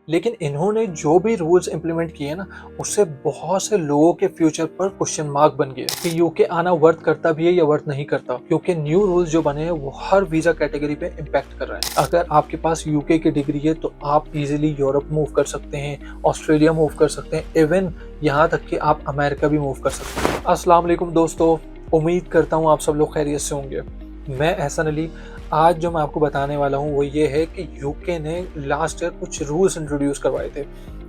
लेकिन इन्होंने जो भी रूल्स इम्प्लीमेंट किए ना, उससे बहुत से लोगों के फ्यूचर पर क्वेश्चन मार्क बन गए कि यूके आना वर्थ करता भी है या वर्थ नहीं करता, क्योंकि न्यू रूल्स जो बने हैं वो हर वीजा कैटेगरी पे इम्पैक्ट कर रहे हैं। अगर आपके पास यूके की डिग्री है तो आप इजीली यूरोप मूव कर सकते हैं, ऑस्ट्रेलिया मूव कर सकते हैं, इवन यहाँ तक कि आप अमेरिका भी मूव कर सकते हैं। अस्सलाम वालेकुम दोस्तों, उम्मीद करता हूँ आप सब लोग खैरियत से होंगे। मैं एहसन अली। आज जो मैं आपको बताने वाला हूँ वो ये है कि यूके ने लास्ट ईयर कुछ रूल्स इंट्रोड्यूस करवाए थे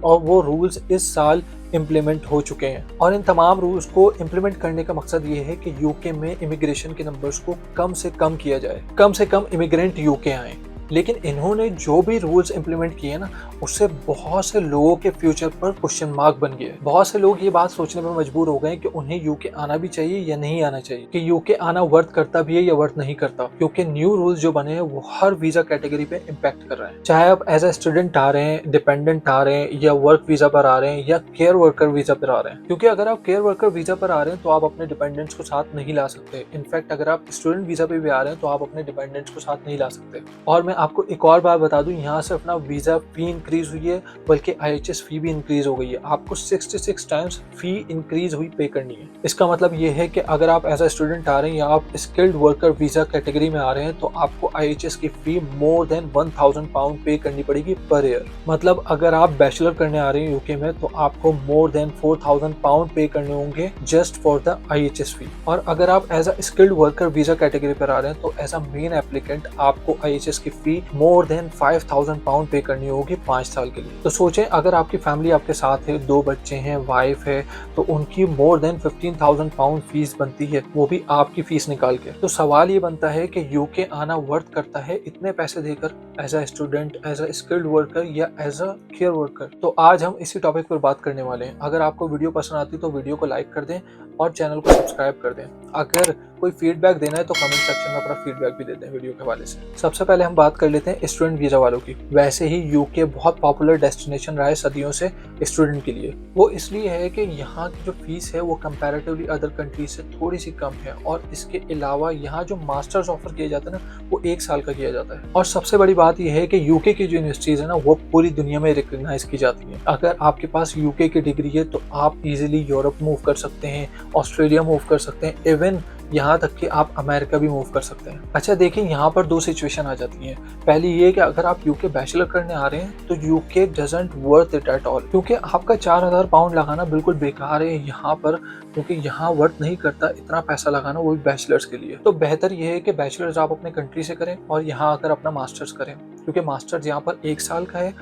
और वो रूल्स इस साल इम्प्लीमेंट हो चुके हैं। और इन तमाम रूल्स को इम्प्लीमेंट करने का मकसद ये है कि यूके में इमिग्रेशन के नंबर्स को कम से कम किया जाए, कम से कम इमिग्रेंट यूके आए। लेकिन इन्होंने जो भी रूल्स इम्प्लीमेंट किए ना, उससे बहुत से लोगों के फ्यूचर पर क्वेश्चन मार्क बन गए। बहुत से लोग ये बात सोचने में मजबूर हो गए कि उन्हें यूके आना भी चाहिए या नहीं आना चाहिए, कि यूके आना वर्थ करता भी है या वर्थ नहीं करता, क्योंकि न्यू रूल्स जो बने हैं वो हर वीजा कैटेगरी पे इम्पैक्ट कर रहे हैं। चाहे आप एज ए स्टूडेंट आ रहे हैं, डिपेंडेंट आ रहे हैं, या वर्क वीजा पर आ रहे हैं, या केयर वर्कर वीजा पर आ रहे हैं। क्योंकि अगर आप केयर वर्कर वीजा पर आ रहे हैं तो आप अपने डिपेंडेंट्स को साथ नहीं ला सकते। इनफैक्ट अगर आप स्टूडेंट वीजा पे भी आ रहे हैं तो आप अपने डिपेंडेंट्स को साथ नहीं ला सकते। और मैं आपको एक और बात बता दूं, यहाँ सिर्फ ना वीजा फी इंक्रीज हुई है, बल्कि IHS फी भी इंक्रीज हो गई है। आपको 66 टाइम्स फी इंक्रीज हुई पे करनी है। इसका मतलब ये है कि अगर आप एज अ स्टूडेंट आ रहे हैं या आप स्किल्ड वर्कर वीजा कैटेगरी में आ रहे हैं तो आपको IHS की फी मोर देन 1000 पाउंड पे करनी पड़ेगी पर ईयर। मतलब अगर आप बैचलर करने आ रहे हैं यूके में तो आपको मोर देन 4000 पाउंड पे करने होंगे just for the IHS fee. और अगर आप as a skilled worker visa category पर आ रहे हैं तो एज अ मेन एप्लीकेंट आपको IHS की फी मोर देन 5000 पाउंड पे करनी होगी 5 साल के लिए। तो सोचें, अगर आपकी फैमिली आपके साथ है, 2 बच्चे हैं, वाइफ है, तो उनकी मोर देन 15,000 पाउंड फीस बनती है, वो भी आपकी फीस निकाल के। तो सवाल ये बनता है कि यूके आना वर्थ करता है इतने पैसे देकर as a student, as a skilled worker या एज अ केयर वर्कर? तो आज हम इसी टॉपिक पर बात करने वाले हैं। अगर आपको वीडियो पसंद आती तो वीडियो को लाइक कर दें और चैनल को सब्सक्राइब कर दें। अगर कोई फीडबैक देना है तो कमेंट सेक्शन में अपना फीडबैक भी देते हैं वीडियो के हवाले से। सबसे पहले हम बात कर लेते हैं स्टूडेंट वीजा वालों की। वैसे ही यूके बहुत पॉपुलर डेस्टिनेशन रहा है सदियों से स्टूडेंट के लिए। वो इसलिए है कि यहाँ की जो फीस है वो कंपैरेटिवली अदर कंट्रीज से थोड़ी सी कम है, और इसके अलावा यहाँ जो मास्टर्स ऑफर किया जाता है ना, वो 1 साल का किया जाता है। और सबसे बड़ी बात यह है कि यूके की जो यूनिवर्सिटीज है ना, वो पूरी दुनिया में रिकॉग्नाइज की जाती है। अगर आपके पास यूके की डिग्री है तो आप इजीली यूरोप मूव कर सकते हैं, ऑस्ट्रेलिया मूव कर सकते हैं, इवन यहाँ तक कि आप अमेरिका भी मूव कर सकते हैं। अच्छा देखिए, यहाँ पर 2 सिचुएशन आ जाती हैं। पहली ये कि अगर आप यूके बैचलर करने आ रहे हैं तो UK doesn't worth it at all, क्योंकि आपका 4000 पाउंड लगाना बिल्कुल बेकार है यहाँ पर, क्योंकि यहाँ वर्थ नहीं करता इतना पैसा लगाना, वो भी बैचलर्स के लिए। तो बेहतर ये है कि बैचलर्स आप अपने कंट्री से करें और यहाँ आकर अपना मास्टर्स करें, क्योंकि मास्टर्स यहाँ पर 1 साल का है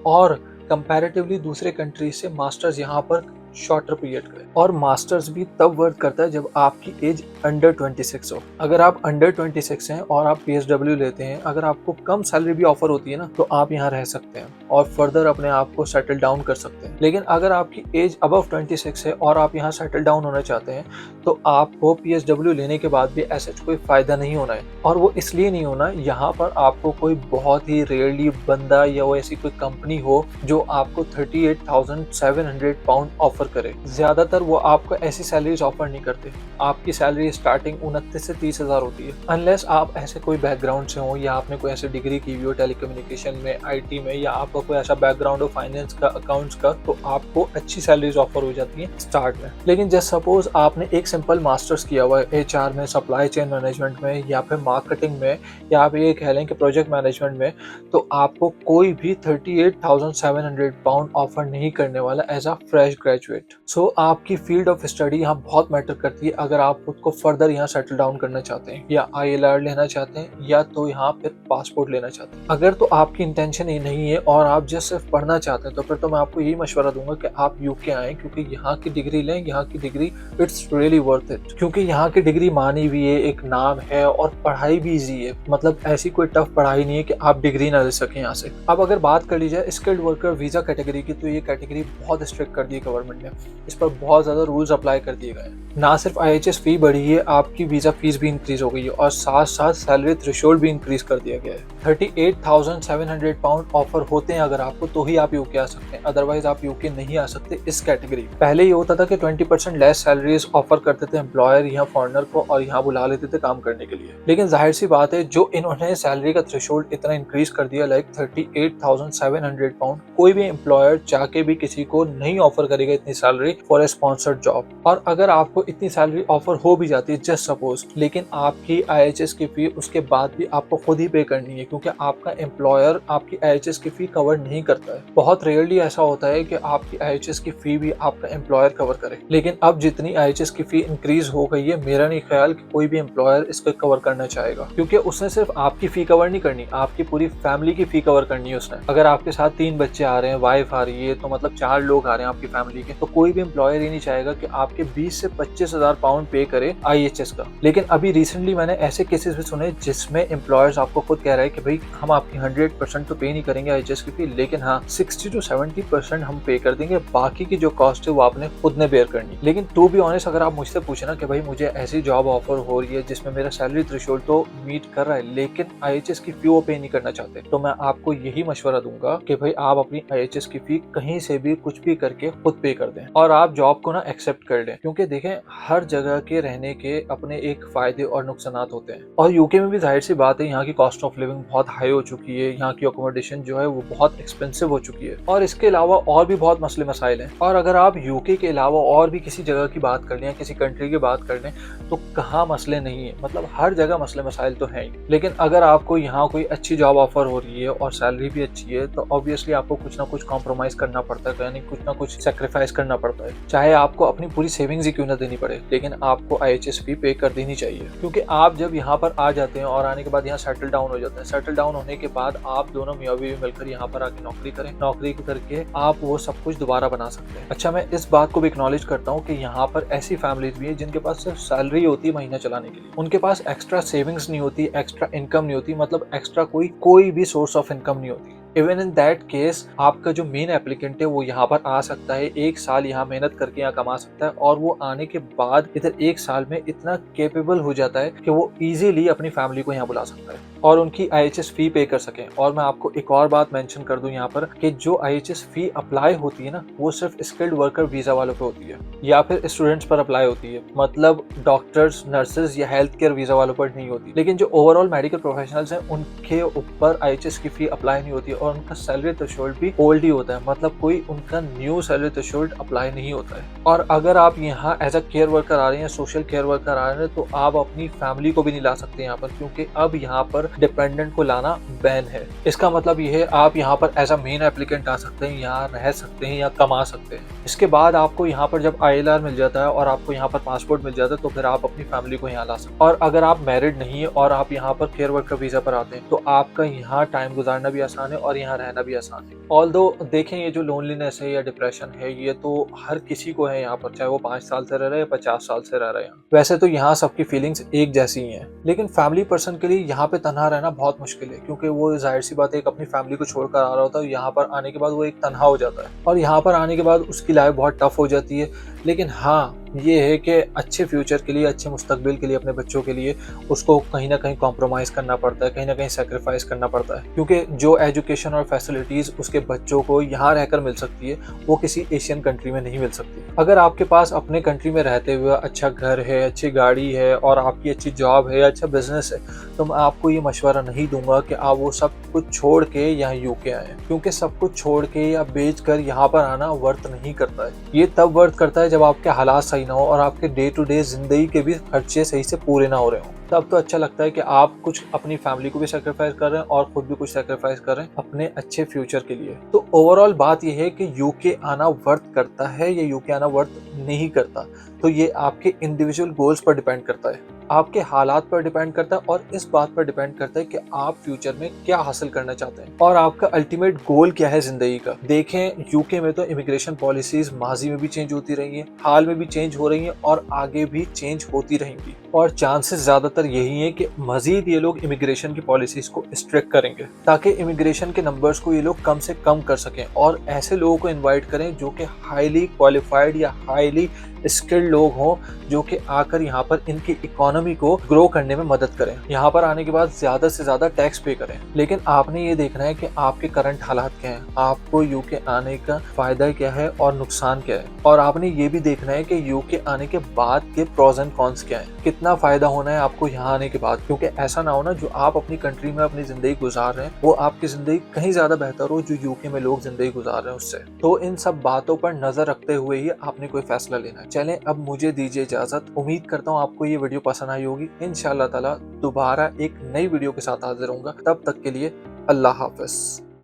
और कंपैरेटिवली दूसरे कंट्री से मास्टर्स यहाँ पर शॉर्टर पीरियड का है। और मास्टर्स भी तब वर्क करता है जब आपकी एज अंडर 26 हो। अगर आप अंडर 26 हैं और आप PSW लेते हैं, अगर आपको कम सैलरी भी ऑफर होती है ना, तो आप यहाँ रह सकते हैं और फर्दर अपने आप को सेटल डाउन कर सकते हैं। लेकिन अगर आपकी एज अबव 26 है और आप यहाँ सेटल डाउन होना चाहते हैं तो आपको PSW लेने के बाद भी ऐसा कोई फायदा नहीं होना है। और वो इसलिए नहीं होना, यहाँ पर आपको कोई बहुत ही रेयरली बंदा या वो ऐसी कोई कंपनी हो जो आपको 38,700 पाउंड ऑफर करे। ज्यादातर वो आपको ऐसी सैलरीज ऑफर नहीं करते। आपकी सैलरी स्टार्टिंग 29 से 30 हजार होती है, अनलेस आप ऐसे कोई बैकग्राउंड से हो या आपने कोई ऐसी डिग्री की हुई हो टेलीकम्युनिकेशन में, IT में, या आपका कोई ऐसा बैकग्राउंड हो फाइनेंस का, अकाउंट्स का, तो आपको अच्छी सैलरीज ऑफर हो जाती है स्टार्ट में। लेकिन जस्ट सपोज आपने एक सिंपल मास्टर्स किया हुआ है HR में, सप्लाई चेन मैनेजमेंट में, या फिर मार्केटिंग में, या आप ये कह लें कि प्रोजेक्ट मैनेजमेंट में, तो आपको कोई भी 38,700 पाउंड ऑफर नहीं करने वाला एज अ फ्रेश ग्रेजुएट। सो आपकी फील्ड ऑफ स्टडी यहाँ बहुत मैटर करती है अगर आप खुद को फर्दर यहाँ सेटल डाउन करना चाहते हैं, या ILR लेना चाहते हैं, या तो यहाँ फिर पासपोर्ट लेना चाहते हैं। अगर तो आपकी इंटेंशन ये नहीं है और आप जस्ट सिर्फ पढ़ना चाहते हैं, तो फिर तो मैं आपको यही मशवरा दूंगा कि आप यूके आएँ, क्योंकि यहाँ की डिग्री लें। यहाँ की degree it's really worth it, क्योंकि यहाँ की डिग्री मानी हुई है, एक नाम है, और पढ़ाई भी ईजी है। मतलब ऐसी कोई टफ पढ़ाई नहीं है कि आप डिग्री ना ले सकें यहाँ से। अब अगर बात कर ली जाए स्किल्ड वर्कर वीजा कैटेगरी की, तो ये कैटेगरी बहुत स्ट्रिक्ट कर दी है गवर्नमेंट गवर्नमेंट ने इस पर बहुत ज़्यादा रूल्स अप्लाई कर दिए गए हैं। ना सिर्फ IHS फी बढ़ी है, आपकी वीज़ा फीस भी इंक्रीज हो गई है और साथ साथ सैलरी थ्रेशोल्ड भी इंक्रीज कर दिया गया है। 38,700 पाउंड ऑफर होते हैं अगर आपको, तो ही आप यूके आ सकते हैं, अदरवाइज आप यूके नहीं आ सकते इस कैटेगरी में। पहले ये होता था कि 20% लेस सैलरीज ऑफर करते थे एम्प्लॉयर यहाँ फॉरनर को और यहाँ बुला लेते थे काम करने के लिए। लेकिन जाहिर सी बात है, जो इन्होंने सैलरी का थ्रेशोल्ड इतना इंक्रीज कर दिया, लाइक 38,700 पाउंड, कोई भी एम्प्लॉयर चाह के भी किसी को नहीं ऑफर करेगा इतनी salary for a sponsored job. और अगर आपको इतनी सैलरी ऑफर हो भी जाती है, जस्ट सपोज, लेकिन आपकी IHS की फी उसके बाद भी आपको खुद ही पे करनी है, क्योंकि आपका एम्प्लॉयर आपकी IHS की फी कवर नहीं करता है। बहुत रेयरली ऐसा होता है कि आपकी IHS की फी भी आपका एम्प्लॉयर कवर करे। लेकिन अब जितनी IHS की फी इंक्रीज हो गई है, मेरा नहीं ख्याल कि कोई भी एम्प्लॉयर इसको कवर करना चाहेगा, क्योंकि उसने सिर्फ आपकी फी कवर नहीं करनी, आपकी पूरी फैमिली की फी कवर करनी है उसने। अगर आपके साथ 3 बच्चे आ रहे हैं, वाइफ आ रही है, तो मतलब 4 लोग आ रहे हैं आपकी फैमिली के, तो कोई भी एम्प्लॉयर ही नहीं चाहेगा कि आपके 20 से 25,000 पाउंड पे करे IHS का। लेकिन अभी रिसेंटली मैंने ऐसे केसेस भी सुने जिसमें एम्प्लॉयर्स आपको खुद कह रहे हैं कि भाई हम आपकी 100% तो पे नहीं करेंगे IHS की फी, लेकिन हाँ 60 to 70% हम पे कर देंगे, बाकी की जो कॉस्ट है वो आपने खुद ने बेयर करनी। लेकिन टू बी ऑनेस्ट, अगर आप मुझसे पूछे ना कि भाई मुझे ऐसी जॉब ऑफर हो रही है जिसमें मेरा सैलरी थ्रेशोल्ड तो मीट कर रहा है, लेकिन IHS की फी वो पे नहीं करना चाहते, तो मैं आपको यही मशवरा दूंगा कि भाई आप अपनी IHS की फी कहीं से भी कुछ भी करके खुद पे कर दें और आप जॉब को ना एक्सेप्ट कर लें। क्योंकि देखें, हर जगह के रहने के अपने एक फायदे और नुकसान होते हैं, और यूके में भी जाहिर सी बात है, यहाँ की कॉस्ट ऑफ लिविंग बहुत हाई हो चुकी है, यहाँ की अकोमोडेशन जो है वो बहुत एक्सपेंसिव हो चुकी है, और इसके अलावा और भी बहुत मसले मसाइल हैं। और अगर आप यूके के अलावा और भी किसी जगह की बात कर लें, किसी कंट्री की बात कर लें, तो कहाँ मसले नहीं है, मतलब हर जगह मसले मसाइल तो हैं ही। लेकिन अगर आपको यहाँ कोई अच्छी जॉब ऑफर हो रही है और सैलरी भी अच्छी है, तो ऑब्वियसली आपको कुछ ना कुछ कॉम्प्रोमाइज करना पड़ता है, यानी कुछ ना कुछ सेक्रीफाइस करना पड़ता है, चाहे आपको अपनी पूरी सेविंग्स ही क्यों ना देनी पड़े, लेकिन आपको IHS फी पे कर देनी चाहिए। क्योंकि आप जब यहाँ पर आ जाते हैं और आने के बाद यहाँ सेटल डाउन हो जाते हैं, सेटल डाउन होने के बाद आप दोनों मियाँ बीवी मिलकर यहाँ पर आके नौकरी करें, नौकरी करके आप वो सब कुछ दोबारा बना सकते हैं। अच्छा, मैं इस बात को भी एक्नॉलेज करता हूँ कि यहाँ पर ऐसी फैमिलीज भी है जिनके पास सिर्फ सैलरी होती है महीना चलाने के लिए, उनके पास एक्स्ट्रा सेविंग्स नहीं होती, एक्स्ट्रा इनकम नहीं होती, मतलब एक्स्ट्रा कोई भी सोर्स ऑफ इनकम नहीं होती। इवन इन दैट केस आपका जो मेन एप्लीकेंट है वो यहाँ पर आ सकता है, 1 साल यहाँ मेहनत करके यहाँ कमा सकता है, और वो आने के बाद इधर 1 साल में इतना कैपेबल हो जाता है कि वो इजीली अपनी फैमिली को यहाँ बुला सकता है और उनकी IHS फी पे कर सके। और मैं आपको एक और बात मेंशन कर दूं यहाँ पर कि जो IHS फी अप्लाई होती है ना, वो सिर्फ स्किल्ड वर्कर वीजा वालों पे होती है या फिर स्टूडेंट्स पर अप्लाई होती है, मतलब डॉक्टर्स, नर्सेज या हेल्थ केयर वीजा वालों पर नहीं होती। लेकिन जो ओवरऑल मेडिकल प्रोफेशनल्स हैं उनके ऊपर IHS की फी अप्लाई नहीं होती है और उनका सैलरी थ्रेशोल्ड भी ओल्ड ही होता है, मतलब कोई उनका न्यू सैलरी थ्रेशोल्ड अप्लाई नहीं होता है। और अगर आप यहाँ एज अ केयर वर्कर आ रहे हैं, सोशल केयर वर्कर आ रहे हैं, तो आप अपनी फैमिली को भी नहीं ला सकते यहाँ पर, क्योंकि अब यहाँ पर डिपेंडेंट को लाना बैन है। इसका मतलब ये है आप यहाँ पर एज अ मेन एप्लीकेंट आ सकते हैं, यहाँ रह सकते हैं या कमा सकते हैं। इसके बाद आपको यहाँ पर जब ILR मिल जाता है और आपको यहाँ पर पासपोर्ट मिल जाता है, तो फिर आप अपनी फैमिली को यहाँ ला सकते हैं। और अगर आप मैरिड नहीं है और आप यहाँ पर केयर वर्कर वीजा पर आते हैं, तो आपका यहाँ टाइम गुजारना भी आसान है और यहाँ रहना भी आसान है। ऑल्दो देखें, ये जो लोनलीनेस है या डिप्रेशन है, ये तो हर किसी को है यहाँ पर, चाहे वो 5 साल से रह रहे हैं या 50 साल से रह रहे हैं। वैसे तो यहाँ सबकी फीलिंग्स एक जैसी ही हैं, लेकिन फैमिली पर्सन के लिए यहाँ पे तनहा रहना बहुत मुश्किल है, क्योंकि वो जाहिर सी बात है एक अपनी फैमिली को छोड़कर आ रहा होता है, यहाँ पर आने के बाद वो एक तनहा हो जाता है और यहाँ पर आने के बाद उसकी लाइफ बहुत टफ हो जाती है। लेकिन हाँ, ये है कि अच्छे फ्यूचर के लिए, अच्छे मुस्तकबिल के लिए, अपने बच्चों के लिए उसको कहीं ना कहीं कॉम्प्रोमाइज़ करना पड़ता है, कहीं ना कहीं सेक्रीफाइस करना पड़ता है, क्योंकि जो एजुकेशन और फैसिलिटीज़ उसके बच्चों को यहाँ रहकर मिल सकती है वो किसी एशियन कंट्री में नहीं मिल सकती। अगर आपके पास अपने कंट्री में रहते हुए अच्छा घर है, अच्छी गाड़ी है और आपकी अच्छी जॉब है, अच्छा बिजनेस है, तो मैं आपको ये मशवरा नहीं दूंगा कि आप वो सब कुछ छोड़ के यहाँ यूके आए, क्योंकि सब कुछ छोड़ के या बेच कर यहाँ पर आना वर्थ नहीं करता है। ये तब वर्थ करता है जब आपके हालात सही ना हो और आपके डे टू डे जिंदगी के भी खर्चे सही से पूरे ना हो रहे हो, तब तो अच्छा लगता है कि आप कुछ अपनी फैमिली को भी सेक्रीफाइस कर रहे हैं और खुद भी कुछ सेक्रीफाइस कर रहे हैं अपने अच्छे फ्यूचर के लिए। तो ओवरऑल बात यह है कि यूके आना वर्थ करता है या यूके आना वर्थ नहीं करता, तो ये आपके इंडिविजुअल गोल्स पर डिपेंड करता है, आपके हालात पर डिपेंड करता है और इस बात पर डिपेंड करता है कि आप फ्यूचर में क्या हासिल करना चाहते हैं और आपका अल्टीमेट गोल क्या है जिंदगी का। देखें, यूके में तो इमिग्रेशन पॉलिसीज माजी में भी चेंज होती रही हैं, हाल में भी चेंज हो रही हैं और आगे भी चेंज होती रहेंगी, और चांसेस ज्यादातर ज़्यादातर यही है कि मज़ीद ये लोग इमिग्रेशन की पॉलिसीज़ को स्ट्रिक्ट करेंगे ताकि इमिग्रेशन के नंबर्स को ये लोग कम से कम कर सकें और ऐसे लोगों को इनवाइट करें जो कि हाईली क्वालिफाइड या हाईली स्किल्ड लोग हों, जो कि आकर यहाँ पर इनकी इकोनॉमी को ग्रो करने में मदद करें। यहाँ पर आने के बाद ज़्यादा से ज़्यादा टैक्स पे करें। लेकिन आपने ये देखना है कि आपके करंट हालात क्या हैं, आपको यूके आने का फ़ायदा क्या है और नुकसान क्या है, और आपने ये भी देखना है कि यूके आने के बाद के प्रोज एंड कॉन्स क्या हैं, कितना फ़ायदा होना है आपको यहाँ आने के बाद। क्योंकि ऐसा ना हो ना, जो आप अपनी कंट्री में अपनी ज़िंदगी गुजार रहे हैं वो आपकी ज़िंदगी कहीं ज़्यादा बेहतर हो जो यूके में लोग ज़िंदगी गुजार रहे हैं उससे। तो इन सब बातों पर नज़र रखते हुए ही आपने कोई फैसला लेना है। चलें, अब मुझे दीजिए इजाज़त। उम्मीद करता हूँ आपको ये वीडियो पसंद आई होगी। इंशाअल्लाह ताला दोबारा एक नई वीडियो के साथ हाजिर होऊंगा। तब तक के लिए अल्लाह हाफ़िज़।